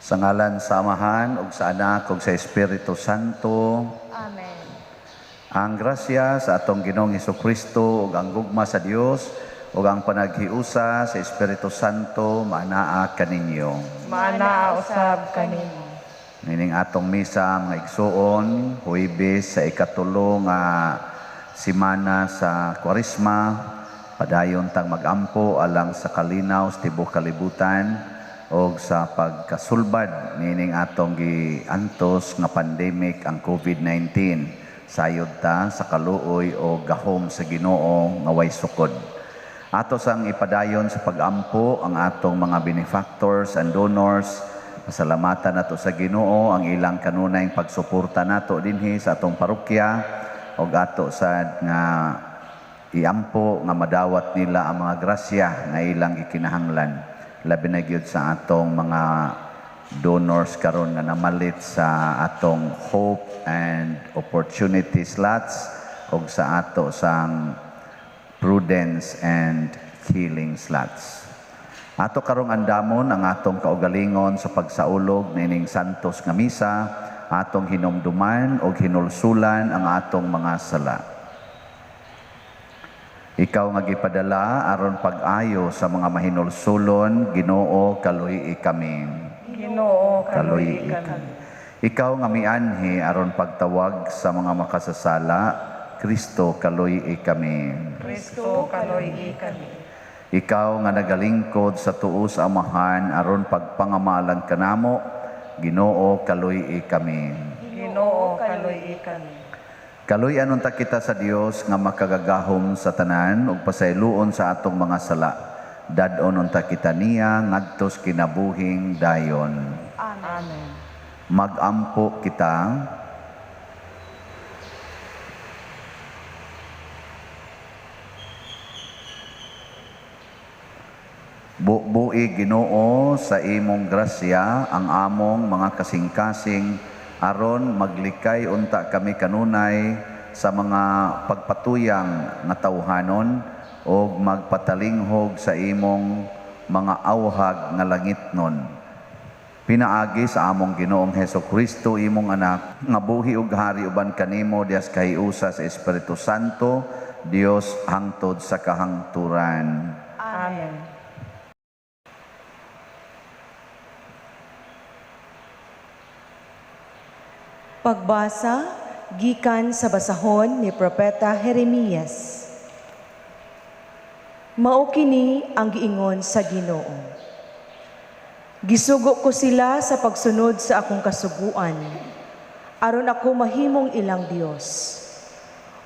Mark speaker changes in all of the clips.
Speaker 1: Sa ngalan sa Amahan, ug sa Anak, ug sa Espiritu Santo.
Speaker 2: Amen.
Speaker 1: Ang grasya sa atong Ginoong Hesukristo ug ang gugma sa Dios ug ang panaghiusa sa Espiritu Santo manaa kaninyo.
Speaker 2: Manaa usab kanimo.
Speaker 1: Nining atong misa mga igsuon, Huwebes sa ikatulo nga simana sa Kwaresma, padayon tang magampo alang sa kalinaw sa tibuok kalibutan o sa pagkasulbad nining atong giantos nga pandemic ang COVID-19. Sayod ta sa kaluoy o gahom sa Ginoo nga way sukod. Ato sang ipadayon sa pagampo ang atong mga benefactors and donors. Pasalamatan nato sa Ginoo ang ilang kanunayng pagsuporta nato dinhi sa atong parokya o ato sad nga iampo nga madawat nila ang mga grasya nga ilang gikinahanglan. Labi na gyud sa atong mga donors karon nga namalit sa atong Hope and Opportunity slots ug sa ato sang Prudence and Healing slots. Ato karong andamon ang atong kaugalingon sa pagsaulog nining santos nga misa, atong hinumduman ug hinulsulan ang atong mga sala. Ikaw nga gipadala aron pag-ayo sa mga mahinulsulon, Ginoo kaluy kami.
Speaker 2: Ginoo
Speaker 1: Kaluy kami. Ikaw nga mianhi aron pagtawag sa mga makasasala, Kristo kaluy kami.
Speaker 2: Kristo kaluy kami.
Speaker 1: Ikaw nga nagalingkod sa tuo sa Amahan aron pagpangamalan kanamo, Ginoo kaluy kami.
Speaker 2: Ginoo kaluy kami.
Speaker 1: Kaluy anunta kita sa Dios nga makagagahom sa tanan ug pasayloon sa atong mga sala. Dadon unta kita niya ngadtos kinabuhing dayon.
Speaker 2: Amen.
Speaker 1: Magampo kita. Bubuig Ginoo sa imong grasya ang among mga kasing-kasing aron maglikay unta kami kanunay sa mga pagpatuyang nga tawhanon o magpatalinghog sa imong mga awhag nga langitnon. Pinaagi sa among Ginoong Hesukristo imong anak nga buhi ug hari uban kanimo dias kahiusa sa Espiritu Santo, Dios hangtod sa kahangturan.
Speaker 2: Amen.
Speaker 3: Pagbasa gikan sa basahon ni Propeta Jeremias. Mao kini ang giingon sa Ginoo. Gisugo ko sila sa pagsunod sa akong kasuguan, aron ako mahimong ilang Dios,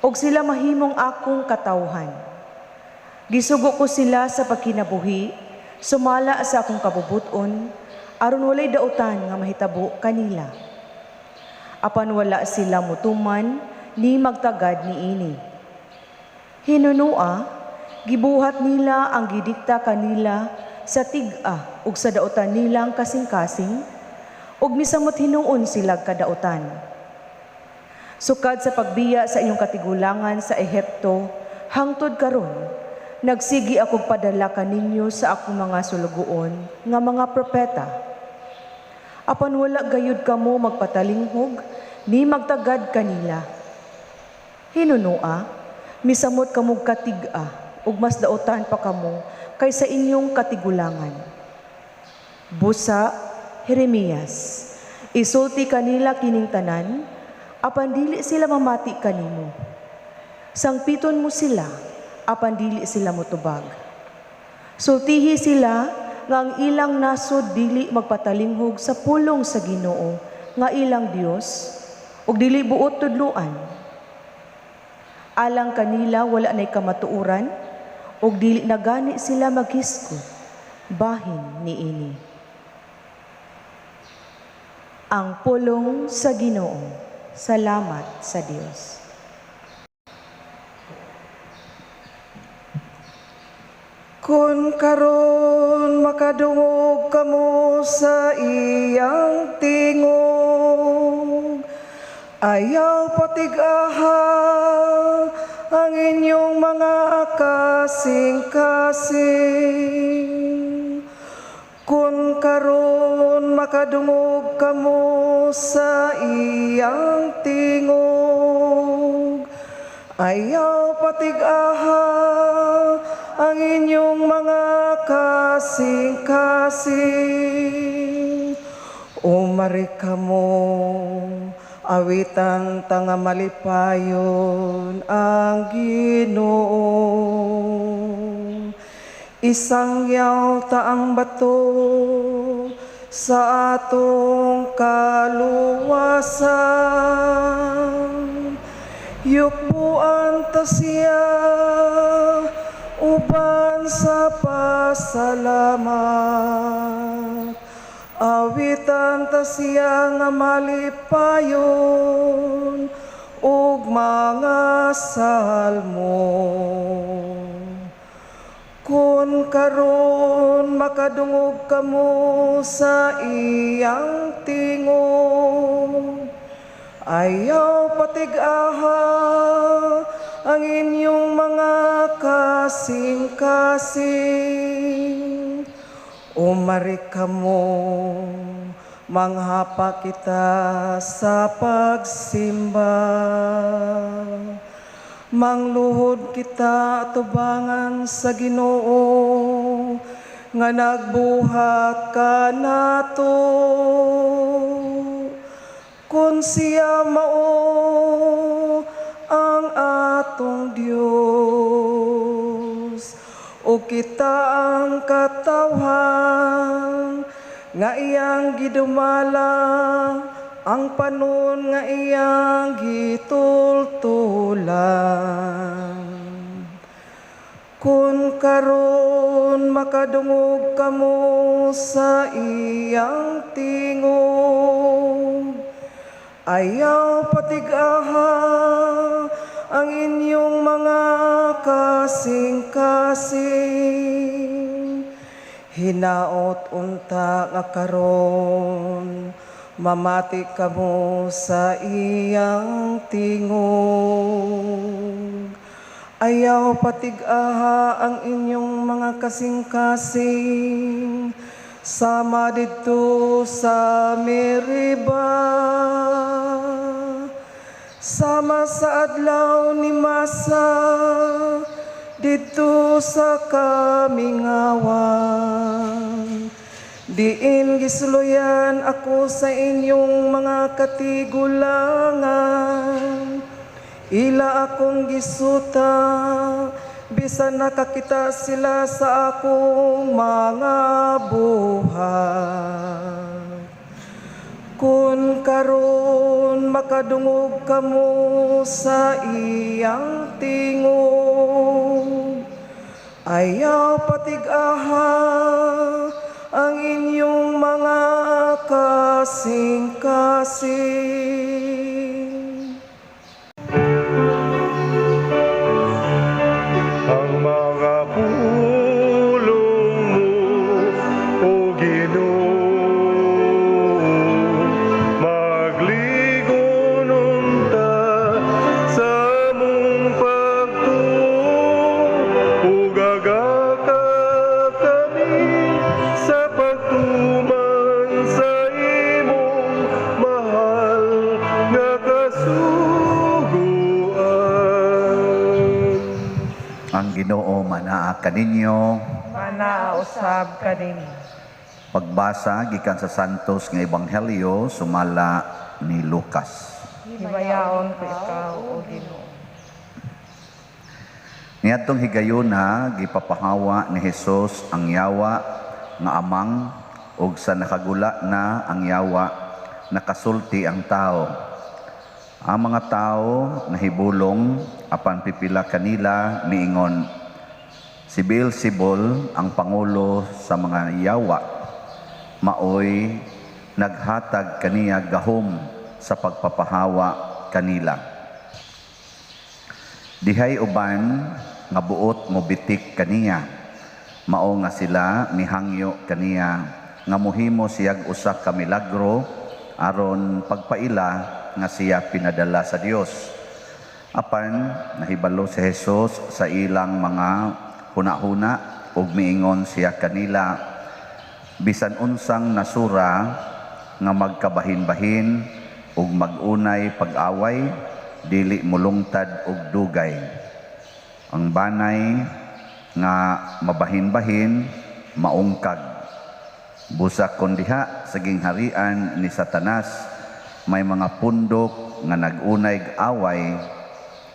Speaker 3: ug sila mahimong akong katawhan. Gisugo ko sila sa pagkinabuhi, sumala sa akong kabubuton, aron walay dautan nga mahitabo kanila. Apan wala sila mutuman, ni magtagad niini. Hinunua, gibuhat nila ang gidikta kanila sa tig-a ug sa dautan nilang kasing-kasing, ug misamot hinuon sila kadautan. Sukad sa pagbiya sa inyong katigulangan sa Ehipto, hangtod karon, nagsigi ako padala kaninyo sa akong mga sulugoon nga mga propeta. Apan wala gayud kamo magpatalinghog, ni magtagad kanila. Hinunua, misamot kamog katig-a, ug mas dautan pa kamo kaysa inyong katigulangan. Busa, Jeremias, isulti kanila kining tanan, apan dili sila mamati kanimo. Sangpiton mo sila, apan dili sila motubag. Sultihi sila, nga ang ilang nasod dili magpatalinghog sa pulong sa Ginoo nga ilang Dios ug dili buot tudloan. Alang kanila wala nay kamatuoran ug dili na gani sila maghisgot bahin niini. Ang pulong sa Ginoo. Salamat sa Dios.
Speaker 4: Kun karon makadungog kamo sa iyang tingog, ayaw patigaha ang inyong mga kasing-kasing. Kun karon makadungog kamo sa iyang tingog, ayaw patigaha ang inyong mga kasing-kasing. Umari kamo, awitan tanga malipayon ang Ginoo. Isangyaw ta ang bato sa atong kaluwasan. Yukbuan ta siya uban sa pasalamat. Awitan ta siya nga malipayon ug mga salmo. Kun karon makadungog kamo sa iyang tingog, ayaw patigaha ang inyong mga kasing-kasing. Umari kamo, manghapa kita sa pagsimba. Mangluhod kita tubangan sa Ginoo nga nagbuhat kanato. Kun siya mao ang atong Dios, o kita ang katawhan nga iyang gidumala, ang panon nga iyang gitultulan. Kun karon makadungog kamo sa iyang tingog, ayaw patigaha ang inyong mga kasing-kasing. Hinaot unta nga karon, mamati kamo sa iyang tingog. Ayaw patigaha ang inyong mga kasing-kasing, sama dito sa Meriba. Sama sa adlaw ni Masa, dito sa Kamingawan. Diin gisuluyan ako sa inyong mga katigulangan. Ila akong gisuta, bisan nakakita sila sa akong mga buhat. Kun karon makadungog kamo sa iyang tingog, ayaw patigaha ang inyong mga kasing-kasing.
Speaker 5: Ang mga pulong mo, O Ginoo, magligonon ta sa mong pagtuo, ug agaka kami sa pagtuman sa imong mahal nga kasuguan.
Speaker 1: Ang Ginoo manaa kaninyo.
Speaker 2: Manausab ka din.
Speaker 1: Pagbasa gikan sa Santos nga Ebanghelyo sumala ni Lucas.
Speaker 2: Himayaon ko ikaw, O Ginoo.
Speaker 1: Niadtong higayuna gipapahawa ni Hesus ang yawa nga amang ug sa nakagula na ang yawa nakasulti ang tao. Ang mga tao nahibulong apan pipila kanila miingon, si Beelzebul ang pangulo sa mga yawa maoy naghatag kaniya gahom sa pagpapahawa kanila. Dihay uban nga buot mobitik kaniya, mao nga sila mihangyo kaniya nga mohimo siyag usa ka milagro aron pagpaila nga siya pinadala sa Dios. Apan nahibalo si Jesus sa ilang mga huna-huna ug miingon siya kanila, bisan unsang nasura nga magkabahin-bahin ug magunay pag-away, dili mulungtad og dugay. Ang banay nga mabahin-bahin maungkag. Busa kon diha sa gingharian ni Satanas may mga pundok nga nagunay away,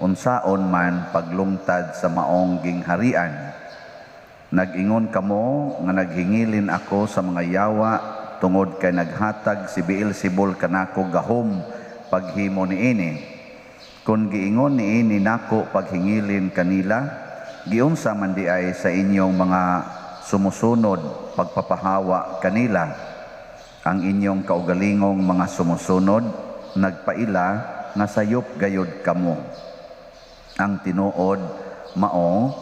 Speaker 1: unsaon man paglungtad sa maong gingharian. Nag-ingon kamo nga naghingilin ako sa mga yawa tungod kay naghatag si Beelzebul kanako gahom paghimo niini. Kung giingon niini nako paghingilin kanila, giunsa man di ay sa inyong mga sumusunod pagpapahawa kanila. Ang inyong kaugalingong mga sumusunod nagpaila nga sayop gayod kamo. Ang tinuod mao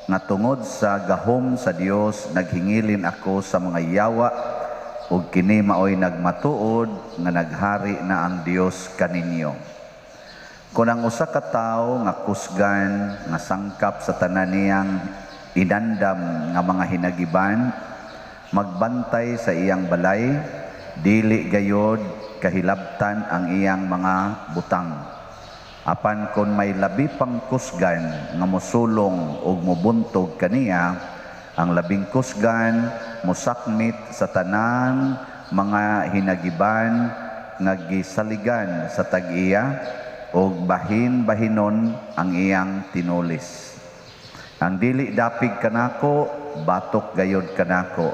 Speaker 1: nga tungod sa gahom sa Dios naghingilin ako sa mga yawa ug kini maoy nagmatuod nga naghari na ang Dios kaninyo. Kung ang usa ka tawo nga kusgan nga sangkap sa tanan niyang inandam nga mga hinagiban, magbantay sa iyang balay, dili gayod kahilabtan ang iyang mga butang. Apan kon may labi pang kusgan nga mosulong ug mobuntog kaniya, ang labing kusgan mosakmit sa tanan mga hinagiban nga gisaligan sa tag-iya ug bahin-bahinon ang iyang tinulis. Ang dili dapig kanako, batok gayod kanako.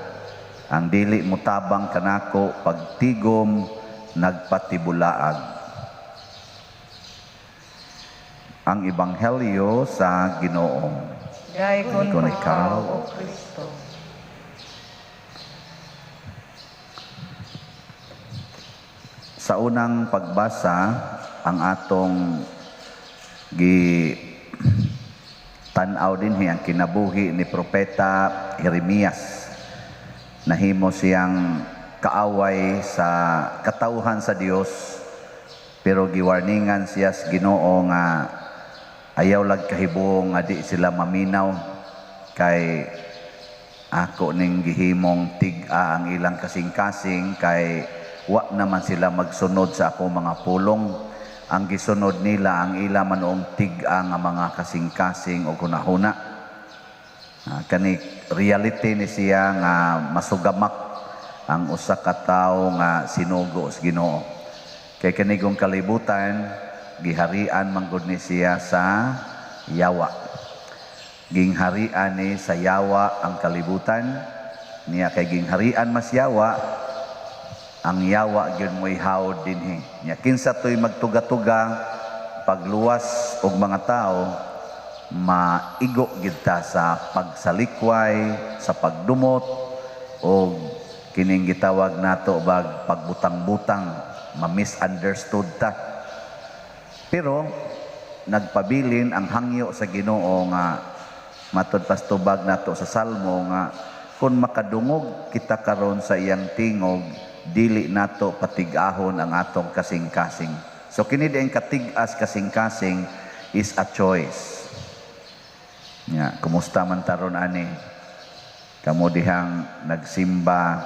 Speaker 1: Ang dili mutabang kanako, pagtigom nagpatibulaag. Ang Ebanghelyo sa Ginoo.
Speaker 2: Dayon
Speaker 1: Kung
Speaker 2: ko
Speaker 1: ikaw,
Speaker 2: o Kristo.
Speaker 1: Sa unang pagbasa, ang atong tanaw din ang kinabuhi ni Propeta Jeremias. Nahimo siyang kaaway sa katauhan sa Dios, pero giwarningan siya sa Ginoo nga ayaw lag kahibong nga di sila maminaw kay ako ning gihimong tig-a ang ilang kasing-kasing kay wa naman sila magsunod sa ako mga pulong. Ang gisunod nila ang ila manoong tig-a nga mga kasing-kasing o kunahuna. Kani reality ni siya nga masugamak ang usa ka tawo nga sinugo sa Ginoo. Kay kanigong kalibutan giharian man gud ni siya sa yawa. Gingharian ni sa yawa ang kalibutan niya, kay gingharian mas yawa, ang yawa gyud mo'y hawd dinhi. Nya kinsa to'y magtuga-tuga pagluwas og mga tao, maigo gid ta sa pagsalikway, sa pagdumot o kining gitawag nato bag pagbutang-butang, ma-misunderstood ta. Pero nagpabilin ang hangyo sa Ginoo nga matud pastubag nato sa Salmo nga kung makadungog kita karon sa iyang tingog, dili nato patig-ahon ang atong kasing-kasing. So kini dieng katig-as kasing-kasing is a choice. Ya, kumusta man taron ani? Kamo dihang nagsimba,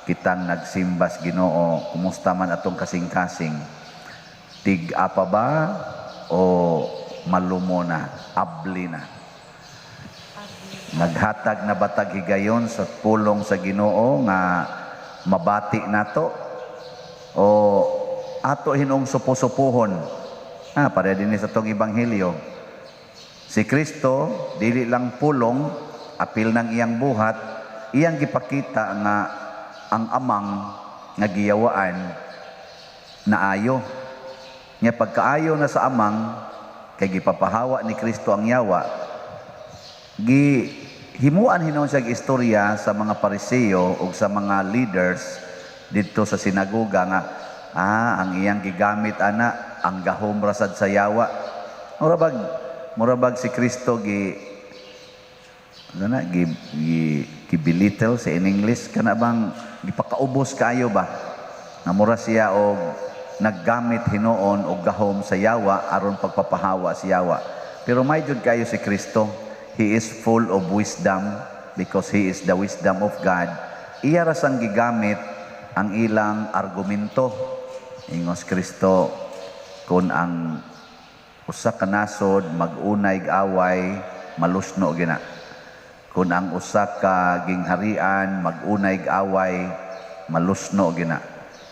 Speaker 1: kitang nagsimba sa Ginoo, kumusta man atong kasing-kasing? Tig-a pa ba o malumo na, abli na? Naghatag na batag higayon sa pulong sa Ginoo nga mabati nato o ato hinong supo-supuhon? Para din sa tong ebanghelyo. Si Kristo dili lang pulong, apil ng iyang buhat, iyang gipakita nga ang amang nga giyawaan naayo. Nga pagkaayo na sa amang, kay gipapahawa ni Kristo ang yawa, himuan hinon siya istorya sa mga Pariseo o sa mga leaders dito sa sinagoga nga, ang iyang gigamit ana, ang gahom rasad sa yawa. Murabag si Kristo gibilittle sa in English, kana bang gipakaubos kayo ba? Na mura siya og naggamit hinoon og gahom sa yawa aron pagpapahawa si yawa. Pero may jud kayo si Kristo. He is full of wisdom because He is the wisdom of God. Iya rasang gigamit ang ilang argumento. Ingos Kristo, kung ang usa ka nasod mag-unay away, malusno gina. Kung ang usa ka gingharian mag-unay away, malusno gina.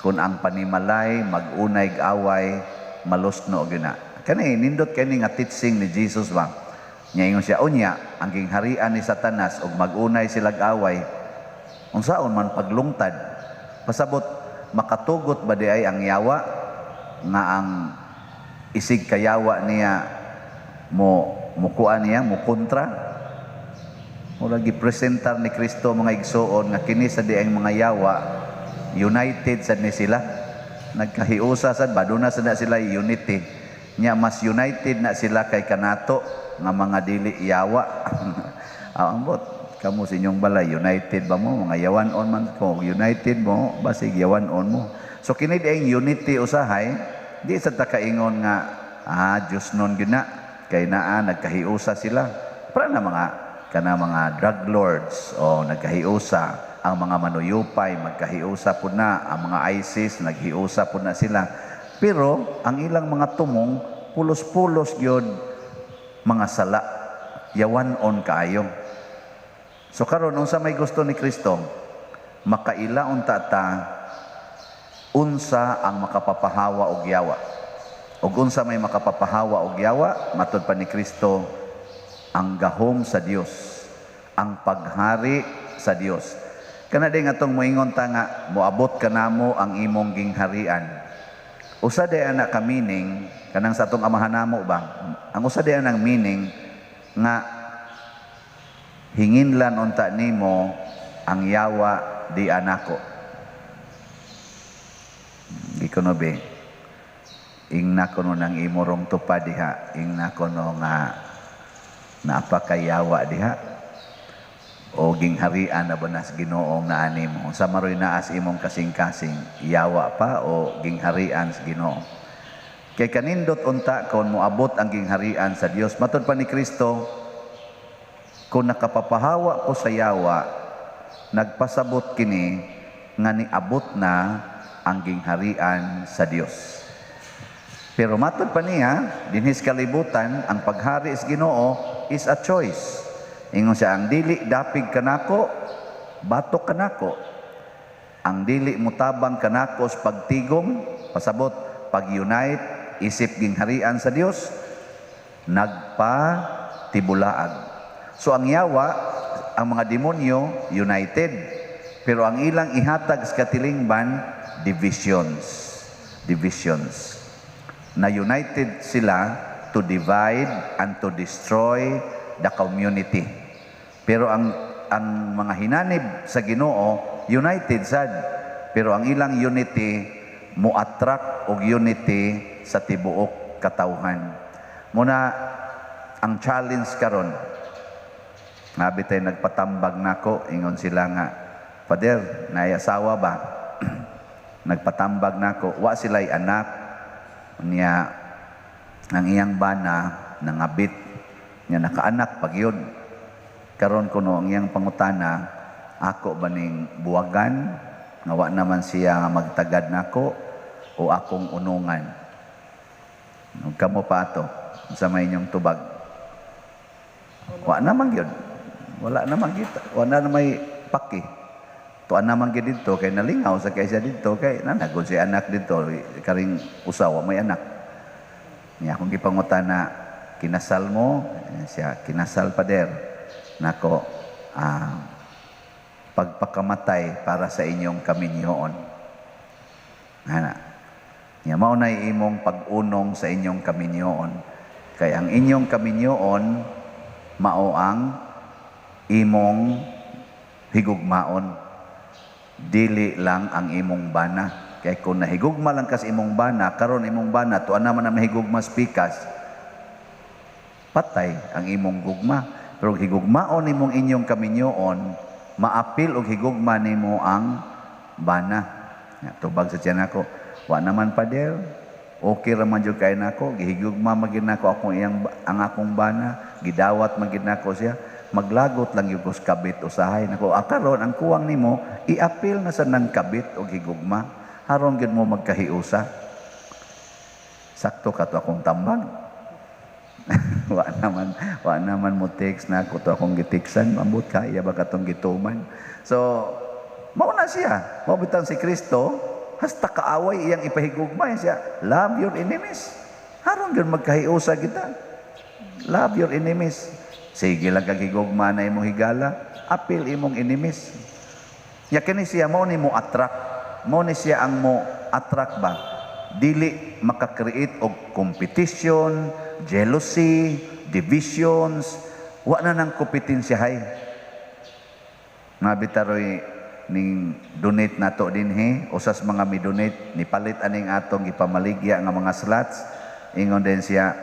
Speaker 1: Kung ang panimalay mag-unay away, malusno gina. Kani nindot kani nga teaching ni Jesus ba? Nya ingon siya, unya ang gingharian ni Satanas ug mag-unay silag away, unsaon man paglungtad, pasabot makatugot ba di ay ang yawa nga ang isig kayawa niya mukuan niya mo kontra. Mula gipresentar ni Kristo mga igsoon nga kini sa diay mga yawa united sad ni sila, nagkahiusa sad ba na sad na sila unity nya, mas united na sila kay kanato nga mga dili yawa. Ambot kamo sa inyong balay, united ba mo mga yawan-on man ko, united mo basig yawan-on mo. So kini diay unity usahay, di sa takaingon nga Diyos nun gina kay naa nagkahiusa sila para na mga drug lords o nagkahiusa, ang mga manuyupay magkahiusa po na, ang mga ISIS naghiusa po na sila, pero ang ilang mga tumong pulos-pulos yun mga sala, yawan-on kaayo. So karon unsa may gusto ni Kristo, makailaon ta unsa ang makapapahawa og yawa. Ug unsa may makapapahawa og yawa, matud pa ni Kristo, ang gahom sa Dios, ang paghari sa Dios. Kana din atong moingon ta nga moabot kanamo ang imong gingharian. Usa day ana ka meaning kanang sa atong amahan namo ba? Ang usa day anang meaning nga hinginlan unta nimo ang yawa di anako. Gikono be. Ingna kono nang imorong tupad diha, ingna kono nga napakayawa diha. O gingharian na banas Ginoong na animo. Sa maroy naas imong kasing-kasing, yawa pa o gingharian sa Ginoo. Kay kanindot unta kon moabot ang gingharian sa Dios. Matud pa ni Kristo, kung nakapapahawa ko sa yawa, nagpasabot kini nga niabot na ang gingharian sa Dios. Pero matud pa niya, dinhis kalibutan, ang paghari sa Ginoo is a choice. Ingon siya, ang dili dapig kanako, batok kanako. Ang dili mutabang kanako sa pagtigom, pasabot, pag-unite, isip gingharian sa Dios, nagpatibulaag. So ang yawa, ang mga demonyo, united. Pero ang ilang ihatag sa katilingban, divisions. Divisions. Na united sila to divide and to destroy the community. Pero ang mga hinanib sa Ginoo united sad, pero ang ilang unity mo-attract og unity sa tibuok katawhan. Muna ang challenge karon, nabi tay nagpatambag nako, ingon sila nga, Father, naay asawa ba? Nagpatambag nako, wa sila'y anak niya, ang iyang bana nangabit niya, nakaanak pag yun. Karon kuno ang iyang pangutana, ako ba ning buwagan nga wa naman siya nga magtagad nako o akong unungan? Ug kamo pa ato sa may inyong tubag, wa naman gyud, wala naman kita, wala na may paki. Tuan naman gyud dito kay nalingaw sa kaysa dito kay nanagod si anak dito karing usawa may anak niya. Akong gipangutana, kinasal mo? Siya, kinasal pader. Nako, pagpakamatay para sa inyong kaminyoon. Ana. Nya mao nay imong pag-unong sa inyong kaminyoon. Kay ang inyong kaminyoon mao ang imong higugmaon. Dili lang ang imong bana. Kay kung nahigugma lang kas imong bana, karon imong bana tuan naman na mahigugma spikas, patay ang imong gugma. Pero higugmaon imong inyong kaminyoon, maapil og higugma nimo ang bana. Tubag sa tiyan ako, wa naman pader, okay ra man jud kay nako, gihigugma magid nako ang akong bana, gidawat magid nako siya, maglagot lang yung kabit usahay nako. Karon ang kuwang nimo, iapil na sa nang kabit og higugma, haron gid mo magkahiusa. Sakto ka to akong tambag. wa naman mo text na ako to akong gitiksan, mambot ka iya ba katong gituman. So mao na siya, mao bitang si Kristo, hasta kaaway iyang ipahigugma siya. Love your enemies. Haron gyud magkahiusa kita. Love your enemies. Sige lang kag higugma na imong higala, apil imong enemies. Ya kini siya mao ni mo attract. Mao ni siya ang mo attract ba. Dili maka-create og competition, jealousy, divisions, wa na nang kompetensyahay. Mabitaroy ning donate nato dinhi, usas mga mi-donate ni palit aning atong gipamaligya nga mga slots. Ingon din siya,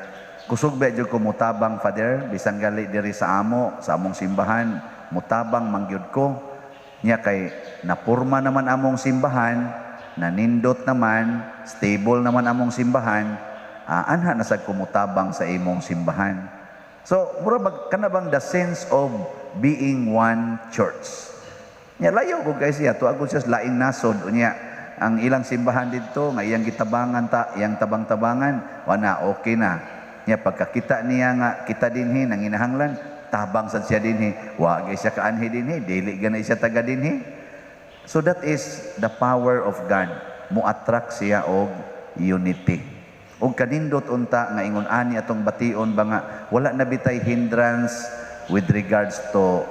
Speaker 1: kusog ba jud ko mutabang Father, bisan gali diri sa among simbahan, mutabang mangyud ko. Nya kay napurma naman among simbahan, nanindot naman, stable naman among simbahan, anha na sad kumutabang sa imong simbahan. So, mura kana bang the sense of being one church. Nya layo ko guys siya, tuagod siya laing nasod unya ang ilang simbahan dito nga iyang gitabangan iyang tabang-tabangan, wana okay na. Nya pagkakita niya nga kita dinhi nang inahanglan, tabang sad siya dinhi, wa gyud siya kaanhi dinhi, dili ganay siya taga dinhi. So that is the power of God. Mo-attract siya og unity. Og kanindot unta nga ingon ani atong bation ba nga wala na bitay hindrance with regards to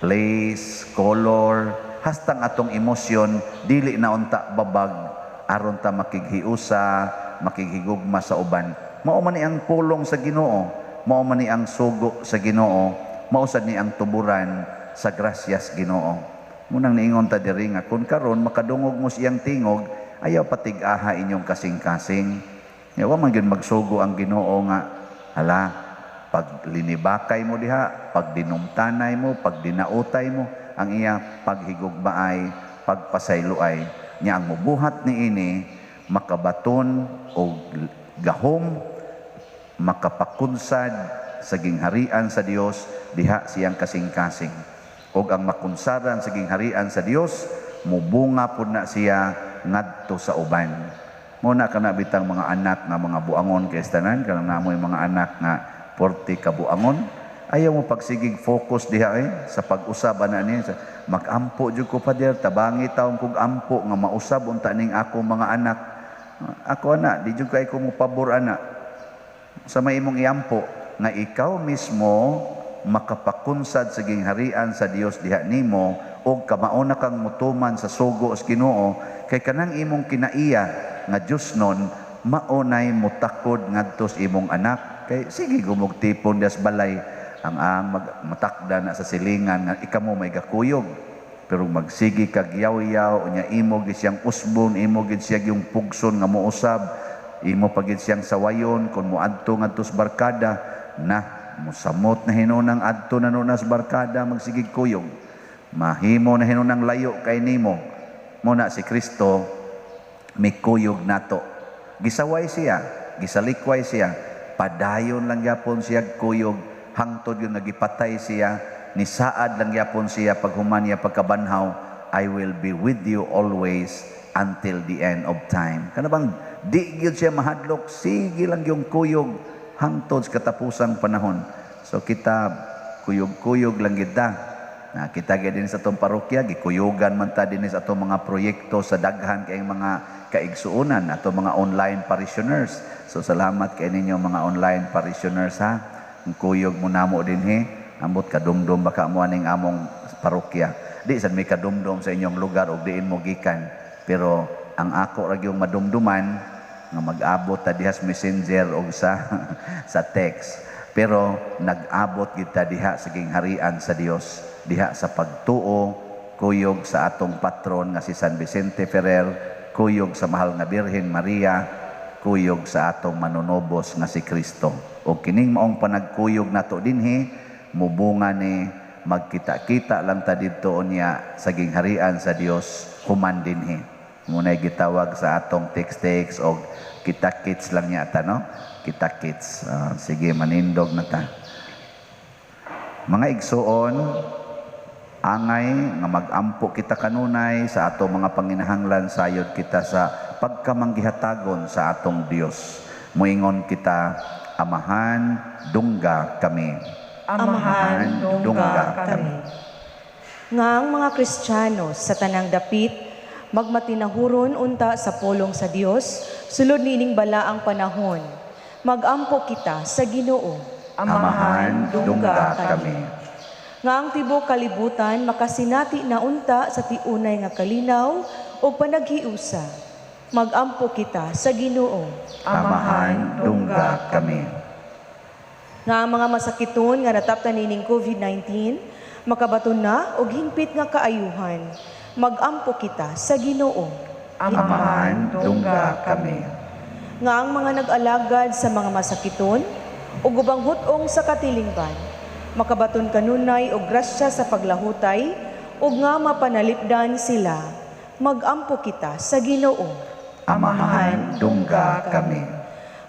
Speaker 1: place, color, hastang atong emosyon dili na unta babag aron ta makighiusa, makighigugma sa uban. Mao man ni ang pulong sa Ginoo, mao man ni ang sugo sa Ginoo, mao sad ni ang tuburan sa grasyas Ginoo. Munang niingon ta diri nga kun karon makadungog mo siyang tingog, ayaw patig-aha inyong kasing-kasing. Wa man gyud magsugo ang Ginoo nga hala, pag linibakay mo diha, pag dinumtanay mo, pag dinautay mo, ang iya paghigugmaay, pagpasayloay. Nya ang mubuhat niini makabaton o gahom, makapakunsad sa gingharian sa Dios diha siyang kasing-kasing. Og ang makunsaran sa gingharian sa Dios, mubunga pud na siya ngadto sa uban. Muna kana bitang mga anak nga mga buangon kay tanan, kanang namoy mga anak nga 40 ka buangon, ayaw mo pagsigig focus diha sa pag-usab ana niya. Magampo jud ko Father, tabangi taon kog ampo nga mausab unta ning ako mga anak. Ako ana, di jud kay ko mo pabor ana. Sa may imong iampo nga ikaw mismo makapakunsad sa gingharian sa Dios diha nimo og kamauna kang mutuman sa sugo sa Ginoo, kay kanang imong kinaiya nga Dios nun maunay mutakod ngadto sa imong anak. Kay sige gumugtipon das balay ang matakda na sa silingan nga ikamo may gakuyog, pero magsigi kag yaw-yaw unya imo gid siyang usbon, imo gid siya yung pugson nga mousab, imo pagid siyang sawayon kun moadto ngadto sa barkada na musamot na hinunang adto na nunas barkada magsigig kuyog, mahimo na hinunang layo kay nimo. Muna si Kristo may kuyog nato, gisaway siya, gisalikway siya, padayon lang yapon siya kuyog hangtod yung nagipatay siya, ni saad lang yapon siya paghuman niya pagkabanhaw, I will be with you always until the end of time. Kana bang di gyud siya mahadlok, sige lang yung kuyog hangtod sa katapusang panahon. So kita kuyog-kuyog lang kita. Kita din sa atong parokya, gikuyugan man ta din sa atong mga proyekto sa daghan kay mga kaigsuonan, atong mga online parishioners. So salamat kay ninyo mga online parishioners ha. Ang kuyog mo namo dinhi, ambot kadumdum baka mo aning among parokya. Di sad may kadumdum sa inyong lugar ug diin mo gikan. Pero ang ako ra gyung madumduman nga mag-abot ta diha sa messenger og sa sa text. Pero nag-abot gid ta diha sa gingharian sa Dios, diha sa pagtuo, kuyog sa atong patron nga si San Vicente Ferrer, kuyog sa mahal nga Birhen Maria, kuyog sa atong manunobos nga si Kristo. O kining maong panagkuyog nato dinhi, mubunga ni magkita-kita lang ta didto niya sa gingharian sa Dios human dinhi. Munay gitawag sa atong text og kita-kits lang niya ta, no? Kita-kits. Sige, manindog na ta. Mga igsuon, angay nga magampo kita kanunay sa atong mga panginahanglan sayod kita sa pagkamanggihatagon sa atong Dios. Muingon kita, Amahan, dungga kami.
Speaker 2: Amahan, dungga kami.
Speaker 3: Nga ang mga Kristiyano sa tanang dapit, magmatinahuron unta sa pulong sa Dios, sulod nining balaang panahon. Magampo kita sa Ginoo.
Speaker 1: Amahan, dungga kami.
Speaker 3: Nga ang tibok kalibutan makasinati na unta sa tiunay nga kalinaw o panaghiusa. Magampo kita sa Ginoo.
Speaker 1: Amahan, dungga kami.
Speaker 3: Nga ang mga masakiton nga nataptan nining COVID-19, makabaton na og hingpit nga kaayuhan. Magampo kita sa Ginoo.
Speaker 1: Amahan, dungga kami.
Speaker 3: Nga ang mga nag-alagad sa mga masakiton ug ubang hutong sa katilingban, makabaton kanunay og grasya sa paglahutay ug nga mapanalipdan sila. Magampo kita sa Ginoo.
Speaker 1: Amahan, dungga kami.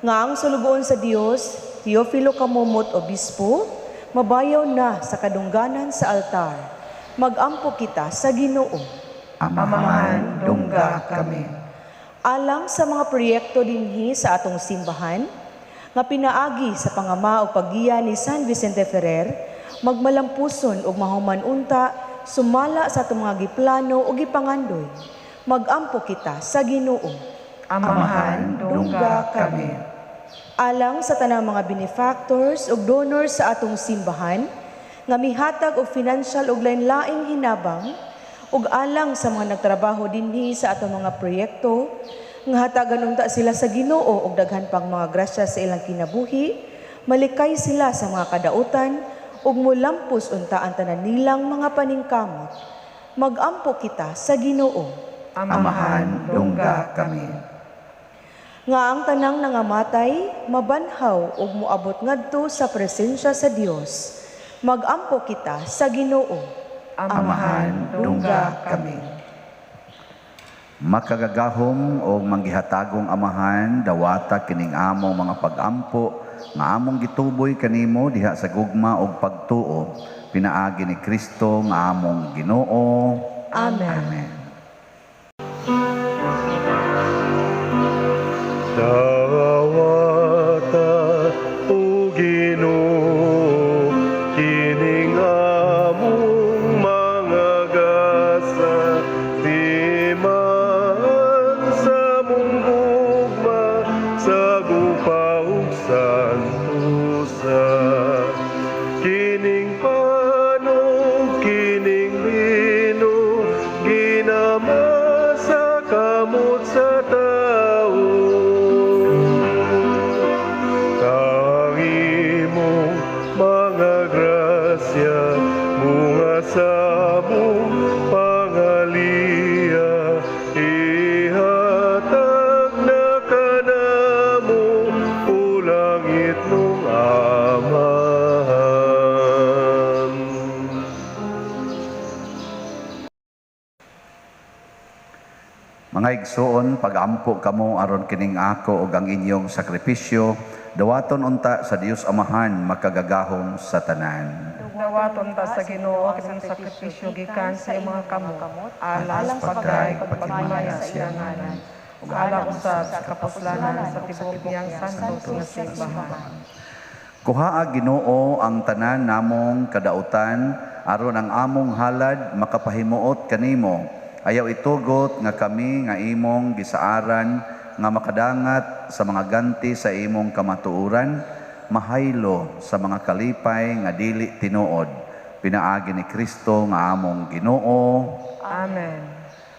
Speaker 3: Nga ang sulugoon sa Dios, Teofilo Kamumot Obispo, mabayaw na sa kadungganan sa altar. Magampo kita sa Ginoo.
Speaker 1: Amahan, dungga kami.
Speaker 3: Alang sa mga proyekto dinhi sa atong simbahan, nga pinaagi sa pangama o paggiya ni San Vicente Ferrer, magmalampuson og mahuman unta, sumala sa atong mga giplano o gipangandoy. Magampo kita sa Ginoo.
Speaker 2: Amahan, dungga kami.
Speaker 3: Alang sa tanang mga benefactors ug donors sa atong simbahan, nga mihatag og financial ug lain-laing hinabang, ug alang sa mga nagtrabaho dinhi sa atong mga proyekto, nga hatagan unta sila sa Ginoo og daghan pang mga grasya sa ilang kinabuhi, malikay sila sa mga kadautan ug mulampos unta ang tanan nilang mga paningkamot. Magampo kita sa Ginoo.
Speaker 1: Amahan, dungga kami.
Speaker 3: Nga ang tanang nangamatay, mabanhaw ug moabot ngadto sa presensya sa Dios. Magampo kita sa Ginoo.
Speaker 1: Amahan, dungga kami. Makagagahom o manggihatagong Amahan, dawata kining among mga pagampo, nga among gituboy kanimo diha sa gugma og pagtuo, pinaagi ni Kristo nga among Ginoo.
Speaker 3: Amen.
Speaker 1: Amen.
Speaker 5: Dawata o Ginoo, kining among mga gasa, di man sa mong gugma, sa gupa ug santusa. Kining panog, kining lino, ginama sa kamot sa tao. Tangimo mga grasya, bunga sa mong pangalia, ihatag na kanamo o langit mong Amahan.
Speaker 1: Mga igsoon, pagampo kamo aron kining ako ug ang inyong sakripisyo, dawaton unta sa Dios Amahan makagagahom sa tanan.
Speaker 2: Dawaton ta sa Ginoo kining sakripisyo gikan sa mga kamot, alang sa pagmaya sa iyang ngalan, ug alang usab sa kapuslanan sa tibuok niyang santos nga simbahan.
Speaker 1: Kuhaa Ginoo ang tanan namong kadautan aron ang among halad makapahimuot kanimo. Ayaw itugot nga kami nga imong gisaaran nga makadangat sa mga ganti sa imong kamatuoran, mahaylo sa mga kalipay nga dili tinuod, pinaagi ni Kristo nga among Ginoo.
Speaker 2: Amen.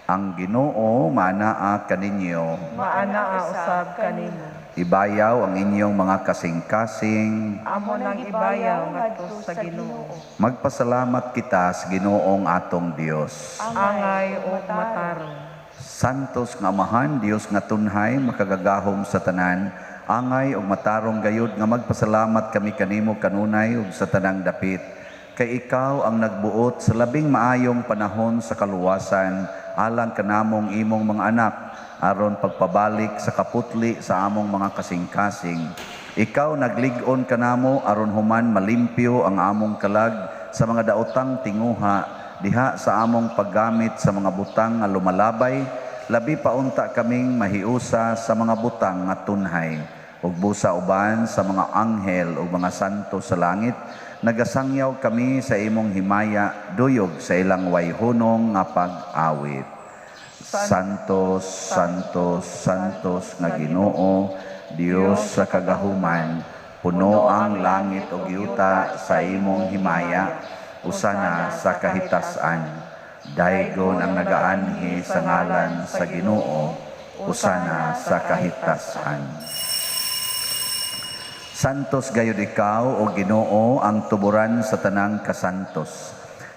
Speaker 1: Ang Ginoo maanaa kaninyo.
Speaker 2: Maanaa usab kanimo.
Speaker 1: Ibayaw ang inyong mga kasing-kasing.
Speaker 2: Amo nang ibayaw ngadto sa Ginoo.
Speaker 1: Magpasalamat kita sa Ginoong atong Dios.
Speaker 2: Angay ug matarong.
Speaker 1: Santos nga Amahan, Dios nga tunhay, makagagahom sa tanan, angay ug matarong gayud nga magpasalamat kami kanimo kanunay ug sa tanang dapit. Kay ikaw ang nagbuot sa labing maayong panahon sa kaluwasan, alang kanamong imong mga anak, aron pagpabalik sa kaputli sa among mga kasing-kasing. Ikaw naglig-on kanamo aron human malimpyo ang among kalag sa mga daotang tinguha, diha sa among paggamit sa mga butang nga lumalabay, labi paunta kaming mahiusa sa mga butang nga tunhay, ug busa uban sa mga anghel ug mga santo sa langit. Nagasangyaw kami sa imong himaya, duyog sa ilang wayhunong nga pag-awit. Santos, Santos, Santos nga Ginoo, Dios sa kagahuman, puno ang langit ug yuta sa imong himaya, usana sa kahitasan. Daygon ang nagaanhi sa ngalan sa Ginoo, usana sa kahitasan. Santos gayud ikaw o Ginoo ang tuburan sa tanang kasantos.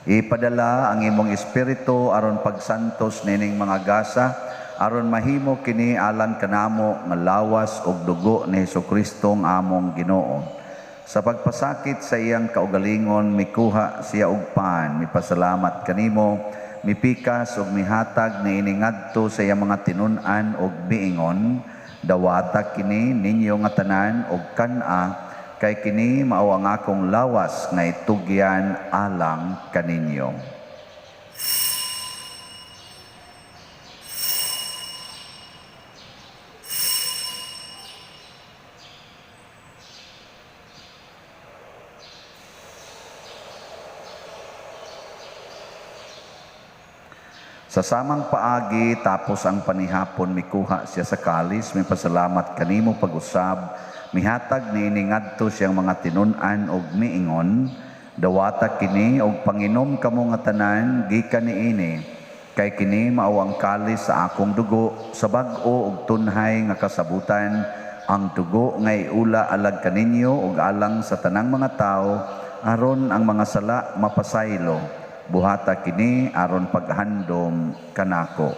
Speaker 1: Ipadala ang imong espiritu aron pagsantos nining mga gasa, aron mahimo kini alang kanamo nga lawas ug dugo ni Hesukristo ang among Ginoo. Sa pagpasakit sa iyang kaugalingon, mikuha siya og pan, mipasalamat kanimo, mipikas ug mihatag ni iningadto sa iyang mga tinun-an ug biingon. Dawata kini ninyo nga tanan og kana, kay kini mao ang akong lawas nga itugyan alang kaninyo. Sa samang paagi, tapos ang panihapon, mikuha siya sa kalis, may pasalamat kanimo pag-usab, mihatag ni iningadto siyang mga tinun-an og miingon, dawata kini og panginom kamo nga tanan, gikan niini, kay kini mao ang kalis sa akong dugo, sa bag-o ug tunhay nga kasabutan, ang dugo nga iula alag kaninyo ug alang sa tanang mga tao, aron ang mga sala mapasaylo. Buhata kini aron paghandom kanako.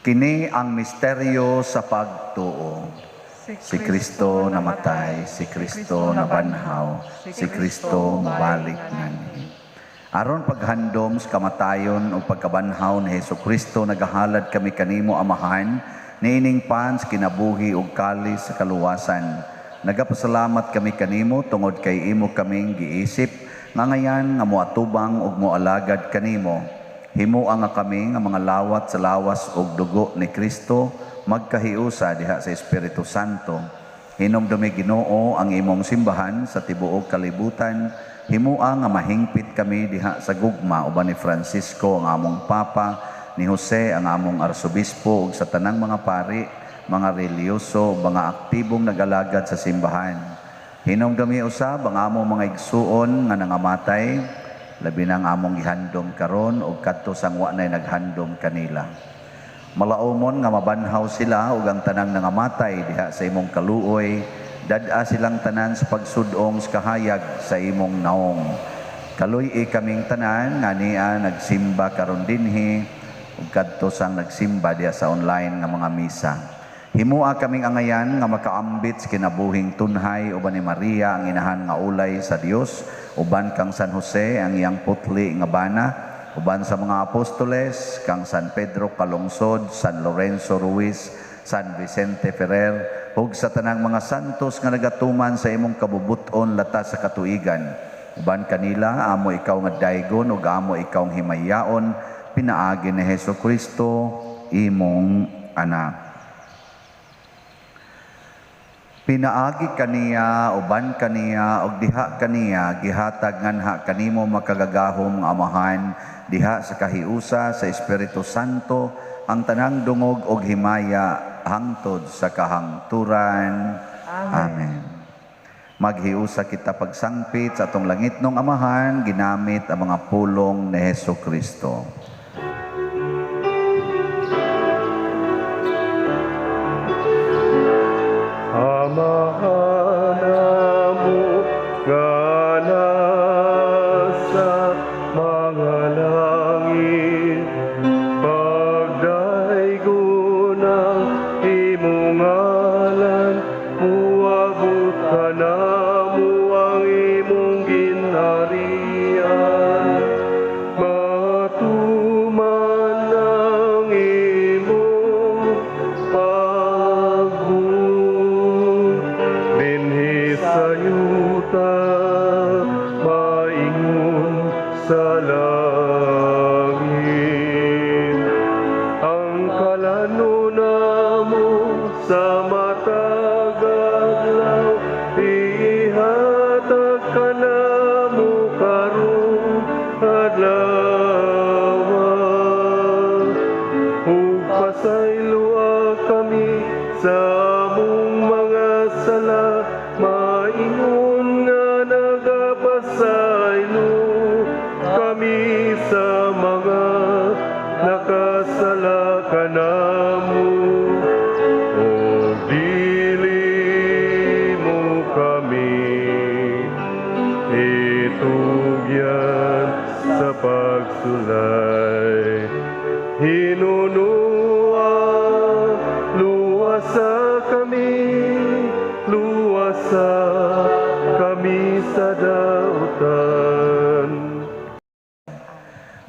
Speaker 1: Kini ang misteryo sa pagtuo. Si Kristo namatay, si Kristo nabanhaw, si Kristo mabalik nani. Aron paghandom sa kamatayon o pagkabanhaw ni Hesukristo, nagahalad kami kanimo Amahan, niining pans kinabuhi ug kalis sa kaluwasan. Nagapasalamat kami kanimo tungod kay imo kaming giisip, nga ngayan nga moatubang ug moalagad kanimo. Himuang nga kami nga mga lawat sa lawas ug dugo ni Kristo, magkahiusa diha sa Espiritu Santo. Hinumdumi Ginoo ang imong simbahan sa tibuok kalibutan. Himua nga mahingpit kami diha sa gugma uban ni Francisco ang among Papa, ni Jose ang among Arsobispo ug sa tanang mga pari, mga reliyoso, mga aktibong nag-alagad sa simbahan. Hinumdumi usab ang among mga igsuon nga nangamatay, labi na ang among gihandom karon ug kadto sang wa nay naghandom kanila. Malaumon nga mabanhaw sila ug ang tanang nangamatay diha sa imong kaluoy, dad-a silang tanan sa pagsudong sa kahayag sa imong naong. Kaluy kaming tanan nga niya nagsimba karon dinhi ug kadto sang nagsimba diha sa online nga mga misa. Himua kaming angayan nga makaambit sa kinabuhing tunhay uban ni Maria ang inahan nga ulay sa Dios, uban kang San Jose ang iyang putli nga bana, uban sa mga apostoles, kang San Pedro Calungsod, San Lorenzo Ruiz, San Vicente Ferrer, ug sa tanang mga santos nga nagatuman sa imong kabubuton latas sa katuigan. Uban kanila, amo ikaw nga daygon ug amo ikaw nga himayaon, pinaagi ni Hesukristo, imong anak. Pinaagi kaniya, uban kaniya, og diha kaniya, gihatag nganha kanimo makagagahom nga amahan, diha sa kahiusa sa Espiritu Santo, ang tanang dungog og himaya, hangtod sa kahangturan. Amen. Maghiusa kita pagsangpit sa atong langit nung amahan, ginamit ang mga pulong ni Hesu Kristo.
Speaker 5: Amahanamo nga nasa mga langit, pagdaigo ng imong ngalan, muabot ka namo ang imong ginharian. Matuman ang imong dinhi sa yuta, maingon sa langit. Ang kalano namo sa matag adlaw, ihatag ka namo karong adlaw. Ug pasayloa kami sa among mga sala, maingon nga nagapasaylo kami sa mga nakasala kanamo. O dili mo kami itugyan sa pagsulay. Hinunua, luwasa kami sa dautan.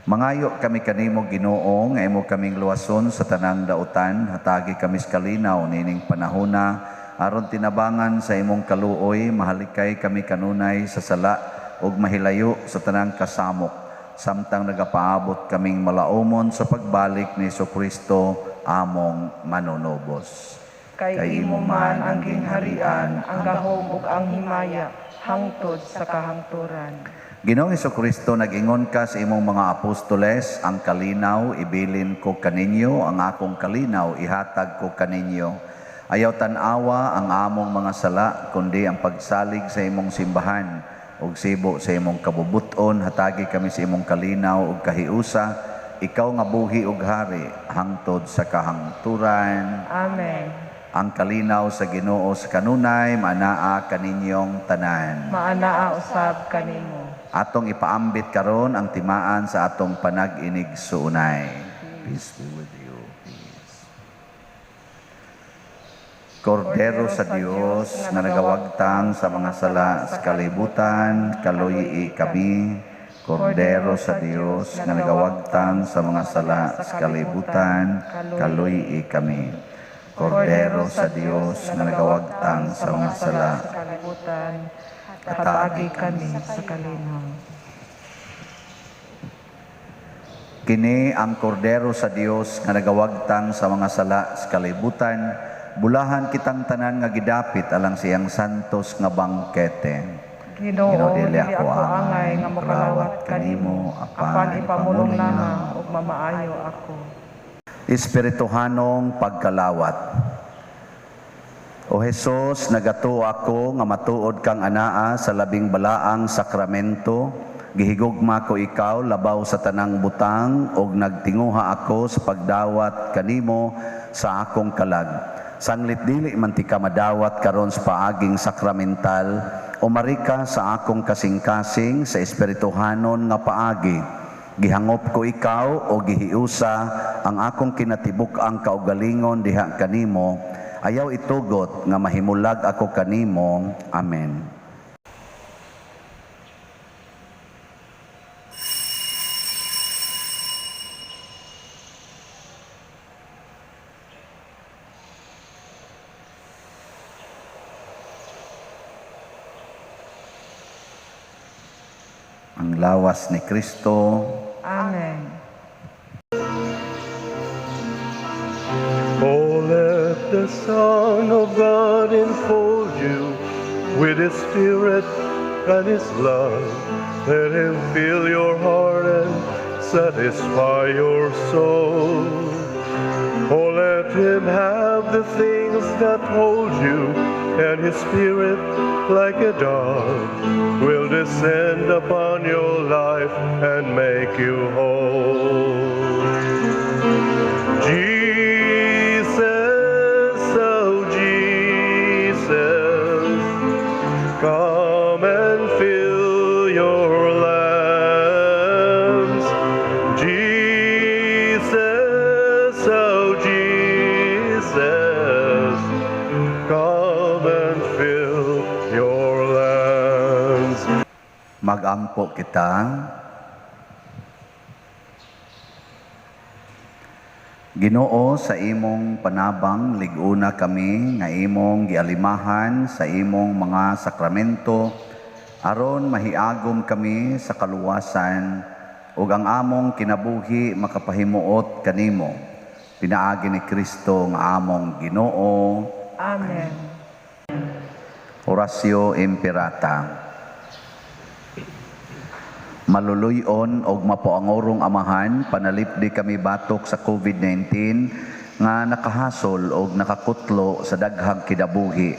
Speaker 1: Mangayo kami kanimo Ginoo, nga imo kaming luwason sa tanang dautan, hatagi kami sa kalinaw nining panahona, aron tinabangan sa imong kaluoy, mahalikay kami kanunay sa sala, ug mahilayo sa tanang kasamok, samtang nagapaabot kaming malaumon sa pagbalik ni Jesucristo, among manunubos.
Speaker 2: Kay imo man ang gingharian, ang gahom ug ang himaya, hangtod sa kahangturan.
Speaker 1: Ginoong Jesucristo, nag-ingon ka sa imong mga apostoles, ang kalinaw ibilin ko kaninyo, ang akong kalinaw ihatag ko kaninyo. Ayaw tanawa ang among mga sala, kundi ang pagsalig sa imong simbahan, ug sibo sa imong kabubuton, hatagi kami sa imong kalinaw ug kahiusa, ikaw nga buhi ug hari, hangtod sa kahangturan.
Speaker 2: Amen.
Speaker 1: Ang kalinaw sa Ginoo sa kanunay, maanaa kaninyong tanan.
Speaker 2: Maanaa usab kanimo.
Speaker 1: Atong ipaambit karon ang timaan sa atong panag-inig suunay. Peace be with you. Peace. Kordero sa Dios na nagawagtang sa mga sala sa kalibutan, kaluyi kami. Kordero sa Dios na nagawagtang sa mga sala sa kalibutan, kaluyi kami. Kordero sa Dios na nagawagtang sa mga sala
Speaker 2: sa kalibutan, hatagi kami sa kalinaw.
Speaker 1: Kini ang kordero sa Dios nga nagawagtang sa mga sala sa kalibutan, bulahan kitang tanan nga gidapit alang siyang santos nga bangkete.
Speaker 2: Ginoo, dili ako angay nga mokalawat kanimo, apan ipamulong lamang ug mamaayo ako.
Speaker 1: Espirituhanong pagkalawat. O Jesus, nagato ako nga matuod kang anaa sa labing balaang sakramento, gihigugma ko ikaw labaw sa tanang butang, ug nagtinguha ako sa pagdawat kanimo sa akong kalag. Sanglit dili man ti ka madawat karon sa paaging sakramental, umarika sa akong kasing-kasing sa espirituhanon nga paagi. Gihangop ko ikaw o gihiusa ang akong kinatibuk ang kaugalingon diha kanimo, ayaw itugot nga mahimulag ako kanimo. Amen. Ang lawas ni Kristo.
Speaker 2: Amen.
Speaker 5: Oh, let the Son of God enfold you with His Spirit and His love. Let Him fill your heart and satisfy your soul. Oh, let Him have the things that hold you, and His Spirit, like a dove, will descend upon your life and make you whole. Jesus, oh Jesus, come and fill your lambs. Jesus, oh Jesus, come and fill your lambs.
Speaker 1: Mag-ampo kita. Ginoo, sa imong panabang liguna kami nga imong gialimahan sa imong mga sakramento aron mahiagom kami sa kaluwasan ug ang among kinabuhi makapahimuot kanimo. Pinaagi ni Kristo nga among Ginoo.
Speaker 2: Amen.
Speaker 1: Orasyo Imperata. Maluluyon og mapuangorong amahan, panalipdi kami batok sa COVID-19 nga nakahasol og nakakutlo sa daghang kinabuhi.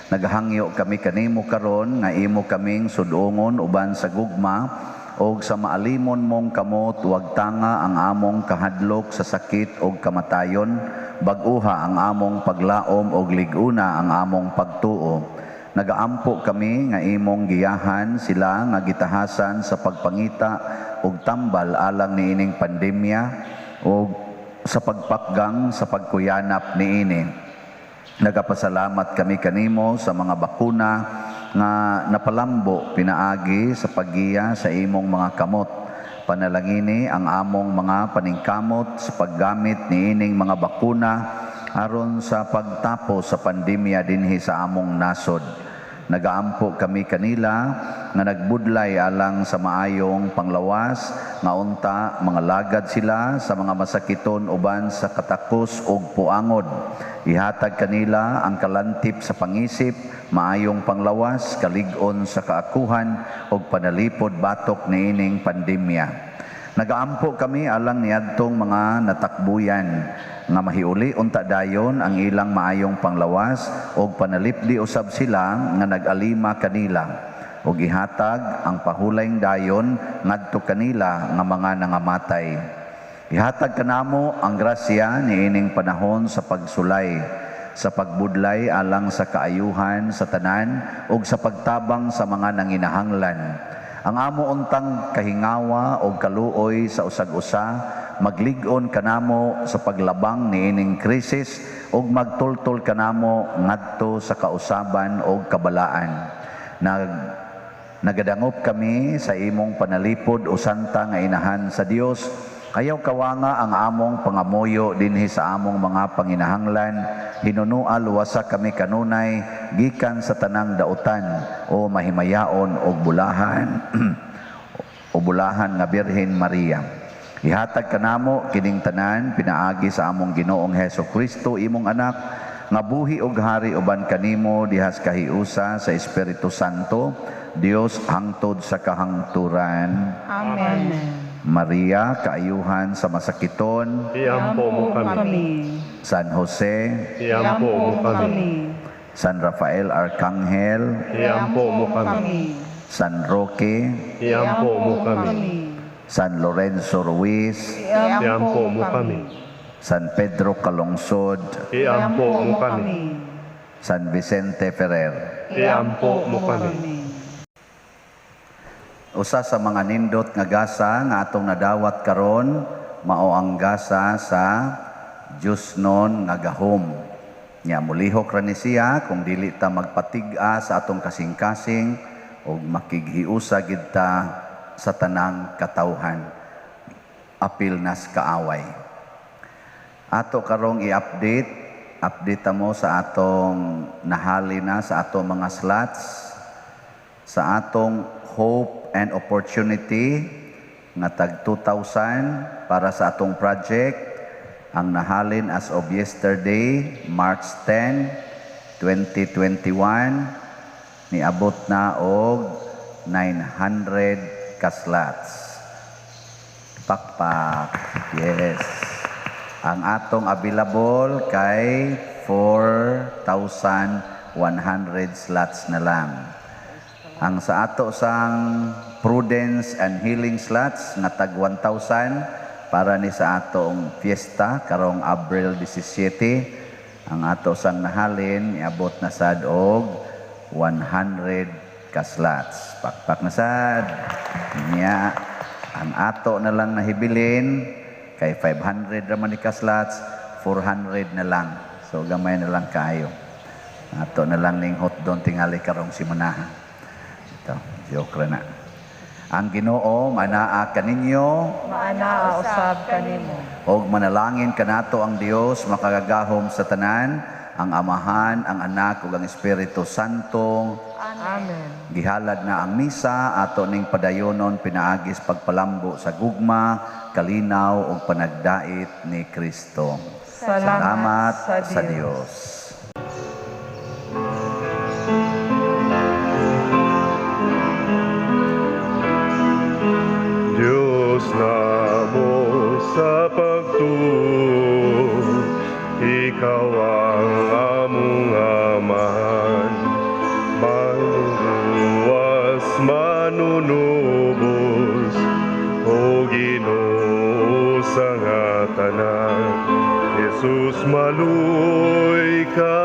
Speaker 1: Naghangyo kami kanimo karon nga imo kaming sudongon uban sa gugma og sa maalimon mong kamot wag tanga ang among kahadlok sa sakit og kamatayon, bag-uha ang among paglaom og liguna ang among pagtuo. Nagaampo kami nga imong giyahan sila nga gitahasan sa pagpangita ug tambal alang niining pandemya ug sa pagpakgang sa pagkuyanap niini. Nagapasalamat kami kanimo sa mga bakuna nga napalambo pinaagi sa paggiya sa imong mga kamot. Panalangini ang among mga paningkamot sa paggamit niining mga bakuna aron sa pagtapos sa pandemya dinhi sa among nasod. Nagaampo kami kanila nga nagbudlay alang sa maayong panglawas nga unta mga lagad sila sa mga masakiton uban sa katakos ug puangod. Ihatag kanila ang kalantip sa pangisip, maayong panglawas, kalig-on sa kaakuhan ug panalipod batok niining pandemya. Nagaampo kami alang niadtong mga natakbuyan nga mahiuli unta dayon ang ilang maayong panglawas ug panalipdi usab sila nga nag-alima kanila ug ihatag ang pahulayng dayon ngadto kanila nga mga nangamatay. Ihatag kanamo ang grasya niining panahon sa pagsulay, sa pagbudlay alang sa kaayuhan sa tanan ug sa pagtabang sa mga nanginahanglan. Ang amo untang kahingawa o kaluoy sa usag-usa, maglig-on kanamo sa paglabang niining krisis ug magtultol kanamo ngadto sa kausaban o kabalaan. Nagadangop kami sa imong panalipod o santa nga inahan sa Dios. Ayaw kawanga ang among pangamuyo dinhi sa among mga panginahanglan. Hinunua luwasa kami kanunay gikan sa tanang dautan o mahimayaon o bulahan o bulahan nga Birhen Maria. Ihatag kanamo kining tanan pinaagi sa among Ginoong Hesukristo imong anak nga buhi ug hari uban kanimo dihas kahiusa sa Espiritu Santo, Dios hangtod sa kahangturan.
Speaker 2: Amen.
Speaker 1: Maria, kaayuhan sa masakiton.
Speaker 5: Iampo mo kami.
Speaker 1: San Jose,
Speaker 5: Iampo mo kami.
Speaker 1: San Rafael Arcangel,
Speaker 5: Iampo mo kami.
Speaker 1: San Roque,
Speaker 5: Iampo mo kami.
Speaker 1: San Lorenzo Ruiz,
Speaker 5: Iampo mo kami.
Speaker 1: San Pedro Calungsod,
Speaker 5: Iampo mo kami.
Speaker 1: San Vicente Ferrer.
Speaker 5: Iampo mo kami.
Speaker 1: Usa sa mga nindot nga gasa nga atong nadawat karon mao ang gasa sa Diosnon nga gahom. Nya mulihok ra ni siya kung dili ta magpatig-a sa atong kasing-kasing ug makighiusa gid ta sa tanang katawhan. Apil nas kaaway. Ato karong i-update mo sa atong nahali na sa atong mga slots sa atong Hope and Opportunity nga tag 2,000 para sa atong project ang nahalin as of yesterday, March 10, 2021 niabot na og 900 ka slots. Pakpak. Yes. Ang atong available kay 4,100 slots na lang. Ang sa ato sang Prudence and Healing slots nga tag 1,000 para ni sa atong fiesta karong Abril 17. Ang ato sang nahalin iabot na sad og 100 ka slots. Pakpak na sad. Nya ang ato na lang nahibilin kay 500 raman ni ka slots, 400 na lang. So gamay na lang kayo. Ato na lang ning hotdon tingali karong simunahan. Ito, joke ra na. Ang Ginoo manaa kaninyo,
Speaker 2: Maanaa usab kanimo.
Speaker 1: og manalangin kanato ang Dios makagagahom sa tanan, ang Amahan, ang Anak ug ang Espiritu Santo.
Speaker 2: Amen.
Speaker 1: Gihalad na ang misa ato ning padayonon pinaagis pagpalambo sa gugma, kalinaw ug panagdait ni Kristo.
Speaker 2: Salamat
Speaker 1: sa Dios.
Speaker 5: Diyos namo sa pagtuo, Ikaw ang among amahan. Manuwas, manunubos, O Ginoo sa nga tanan. Jesus, maluoy ka